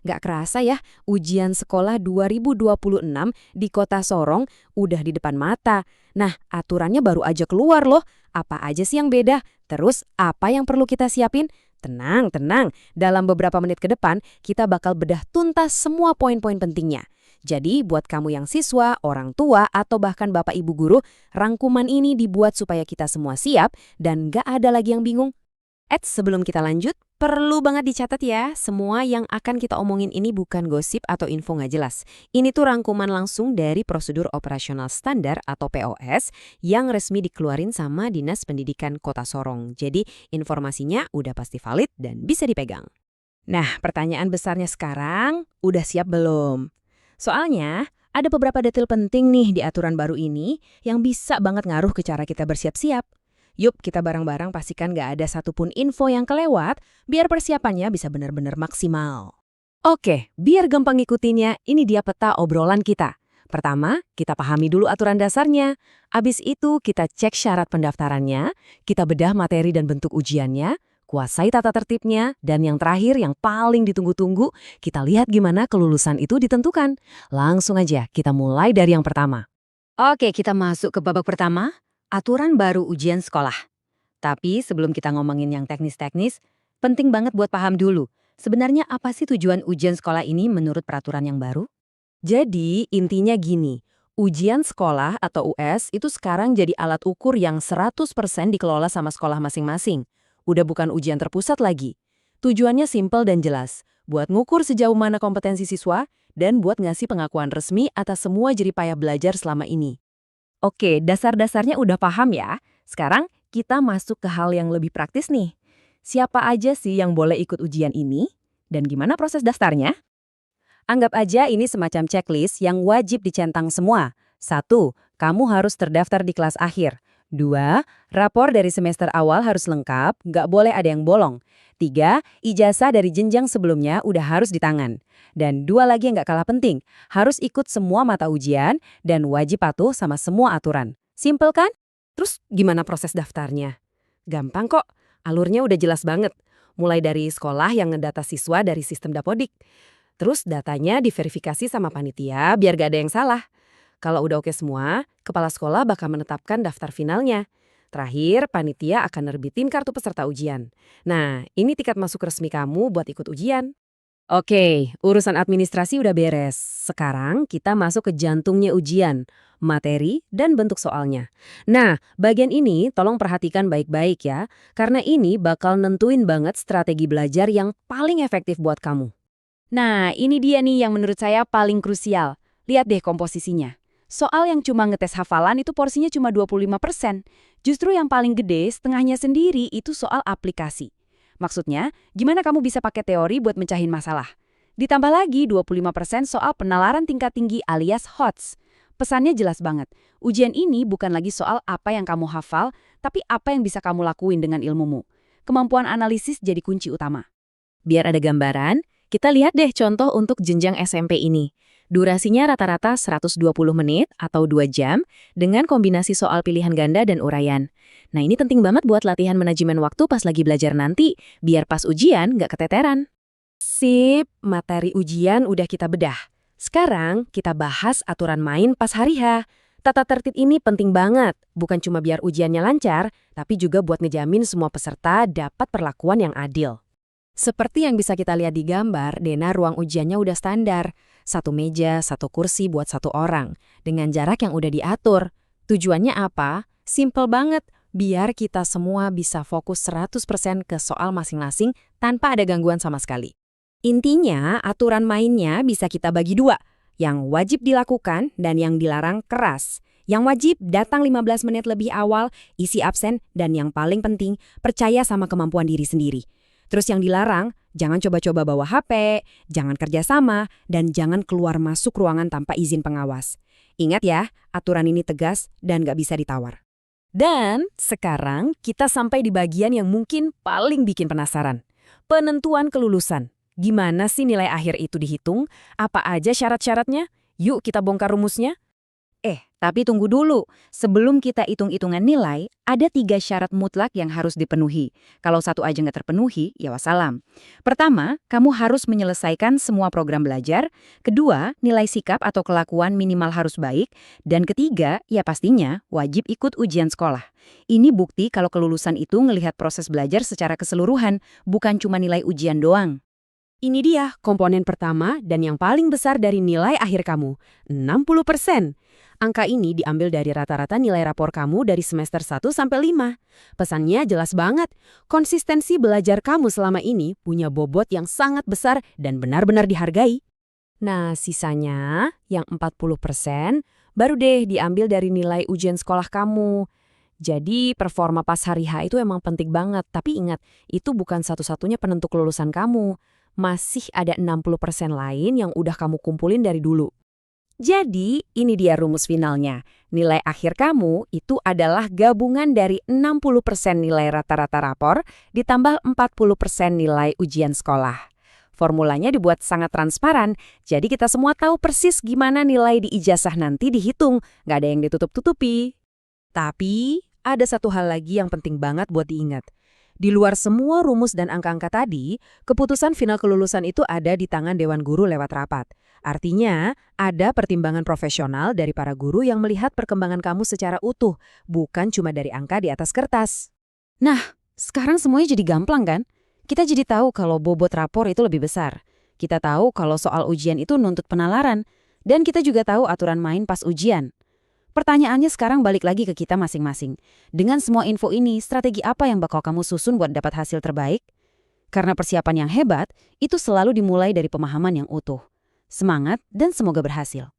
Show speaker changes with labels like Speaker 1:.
Speaker 1: Nggak kerasa ya, ujian sekolah 2026 di Kota Sorong udah di depan mata. Nah, aturannya baru aja keluar loh. Apa aja sih yang beda? Terus, apa yang perlu kita siapin? Tenang, tenang. Dalam beberapa menit ke depan, kita bakal bedah tuntas semua poin-poin pentingnya. Jadi, buat kamu yang siswa, orang tua, atau bahkan bapak ibu guru, rangkuman ini dibuat supaya kita semua siap dan nggak ada lagi yang bingung. Sebelum kita lanjut, perlu banget dicatat ya, semua yang akan kita omongin ini bukan gosip atau info nggak jelas. Ini tuh rangkuman langsung dari Prosedur Operasional Standar atau POS yang resmi dikeluarin sama Dinas Pendidikan Kota Sorong. Jadi informasinya udah pasti valid dan bisa dipegang. Nah, pertanyaan besarnya sekarang, udah siap belum? Soalnya, ada beberapa detail penting nih di aturan baru ini yang bisa banget ngaruh ke cara kita bersiap-siap. Yuk, kita bareng-barang pastikan nggak ada satupun info yang kelewat, biar persiapannya bisa benar-benar maksimal. Oke, biar gampang ngikutinnya, ini dia peta obrolan kita. Pertama, kita pahami dulu aturan dasarnya. Abis itu, kita cek syarat pendaftarannya, kita bedah materi dan bentuk ujiannya, kuasai tata tertibnya, dan yang terakhir, yang paling ditunggu-tunggu, kita lihat gimana kelulusan itu ditentukan. Langsung aja, kita mulai dari yang pertama. Oke, kita masuk ke babak pertama. Aturan baru ujian sekolah. Tapi sebelum kita ngomongin yang teknis-teknis, penting banget buat paham dulu. Sebenarnya apa sih tujuan ujian sekolah ini menurut peraturan yang baru? Jadi intinya gini, ujian sekolah atau US itu sekarang jadi alat ukur yang 100% dikelola sama sekolah masing-masing. Udah bukan ujian terpusat lagi. Tujuannya simpel dan jelas, buat ngukur sejauh mana kompetensi siswa dan buat ngasih pengakuan resmi atas semua jeripaya belajar selama ini. Oke, dasar-dasarnya udah paham ya. Sekarang kita masuk ke hal yang lebih praktis nih. Siapa aja sih yang boleh ikut ujian ini? Dan gimana proses daftarnya? Anggap aja ini semacam checklist yang wajib dicentang semua. 1. Kamu harus terdaftar di kelas akhir. 2. Rapor dari semester awal harus lengkap, nggak boleh ada yang bolong. 3. Ijazah dari jenjang sebelumnya udah harus di tangan. Dan 2 lagi yang nggak kalah penting, harus ikut semua mata ujian dan wajib patuh sama semua aturan. Simpel kan? Terus gimana proses daftarnya? Gampang kok, alurnya udah jelas banget. Mulai dari sekolah yang ngedata siswa dari sistem Dapodik. Terus datanya diverifikasi sama panitia biar gak ada yang salah. Kalau udah oke semua, kepala sekolah bakal menetapkan daftar finalnya. Terakhir, panitia akan nerbitin kartu peserta ujian. Nah, ini tiket masuk resmi kamu buat ikut ujian. Oke, urusan administrasi udah beres. Sekarang kita masuk ke jantungnya ujian, materi dan bentuk soalnya. Nah, bagian ini tolong perhatikan baik-baik ya, karena ini bakal nentuin banget strategi belajar yang paling efektif buat kamu. Nah, ini dia nih yang menurut saya paling krusial. Lihat deh komposisinya. Soal yang cuma ngetes hafalan itu porsinya cuma 25%. Justru yang paling gede, setengahnya sendiri itu soal aplikasi. Maksudnya, gimana kamu bisa pakai teori buat mencahin masalah? Ditambah lagi 25% soal penalaran tingkat tinggi alias HOTS. Pesannya jelas banget. Ujian ini bukan lagi soal apa yang kamu hafal, tapi apa yang bisa kamu lakuin dengan ilmumu. Kemampuan analisis jadi kunci utama. Biar ada gambaran, kita lihat deh contoh untuk jenjang SMP ini. Durasinya rata-rata 120 menit atau 2 jam dengan kombinasi soal pilihan ganda dan uraian. Nah ini penting banget buat latihan manajemen waktu pas lagi belajar nanti, biar pas ujian nggak keteteran. Sip, materi ujian udah kita bedah. Sekarang kita bahas aturan main pas hari H. Tata tertib ini penting banget, bukan cuma biar ujiannya lancar, tapi juga buat ngejamin semua peserta dapat perlakuan yang adil. Seperti yang bisa kita lihat di gambar, Dena ruang ujiannya udah standar. 1 meja, 1 kursi buat 1 orang. Dengan jarak yang udah diatur. Tujuannya apa? Simple banget. Biar kita semua bisa fokus 100% ke soal masing-masing tanpa ada gangguan sama sekali. Intinya, aturan mainnya bisa kita bagi 2. Yang wajib dilakukan dan yang dilarang keras. Yang wajib datang 15 menit lebih awal, isi absen, dan yang paling penting, percaya sama kemampuan diri sendiri. Terus yang dilarang, jangan coba-coba bawa HP, jangan kerjasama, dan jangan keluar masuk ruangan tanpa izin pengawas. Ingat ya, aturan ini tegas dan nggak bisa ditawar. Dan sekarang kita sampai di bagian yang mungkin paling bikin penasaran. Penentuan kelulusan. Gimana sih nilai akhir itu dihitung? Apa aja syarat-syaratnya? Yuk kita bongkar rumusnya.
Speaker 2: Tapi tunggu dulu, sebelum kita hitung-hitungan nilai, ada 3 syarat mutlak yang harus dipenuhi. Kalau satu aja nggak terpenuhi, ya wassalam. Pertama, kamu harus menyelesaikan semua program belajar. Kedua, nilai sikap atau kelakuan minimal harus baik. Dan ketiga, ya pastinya wajib ikut ujian sekolah. Ini bukti kalau kelulusan itu ngelihat proses belajar secara keseluruhan, bukan cuma nilai ujian doang.
Speaker 1: Ini dia komponen pertama dan yang paling besar dari nilai akhir kamu, 60%. Angka ini diambil dari rata-rata nilai rapor kamu dari semester 1 sampai 5. Pesannya jelas banget, konsistensi belajar kamu selama ini punya bobot yang sangat besar dan benar-benar dihargai. Nah, sisanya yang 40% baru deh diambil dari nilai ujian sekolah kamu. Jadi performa pas hari H itu emang penting banget, tapi ingat, itu bukan satu-satunya penentu kelulusan kamu. Masih ada 60% lain yang udah kamu kumpulin dari dulu. Jadi, ini dia rumus finalnya. Nilai akhir kamu itu adalah gabungan dari 60% nilai rata-rata rapor ditambah 40% nilai ujian sekolah. Formulanya dibuat sangat transparan, jadi kita semua tahu persis gimana nilai di ijazah nanti dihitung, nggak ada yang ditutup-tutupi. Tapi, ada satu hal lagi yang penting banget buat diingat. Di luar semua rumus dan angka-angka tadi, keputusan final kelulusan itu ada di tangan Dewan Guru lewat rapat. Artinya, ada pertimbangan profesional dari para guru yang melihat perkembangan kamu secara utuh, bukan cuma dari angka di atas kertas. Nah, sekarang semuanya jadi gamplang kan? Kita jadi tahu kalau bobot rapor itu lebih besar. Kita tahu kalau soal ujian itu nuntut penalaran. Dan kita juga tahu aturan main pas ujian. Pertanyaannya sekarang balik lagi ke kita masing-masing. Dengan semua info ini, strategi apa yang bakal kamu susun buat dapat hasil terbaik? Karena persiapan yang hebat, itu selalu dimulai dari pemahaman yang utuh. Semangat dan semoga berhasil.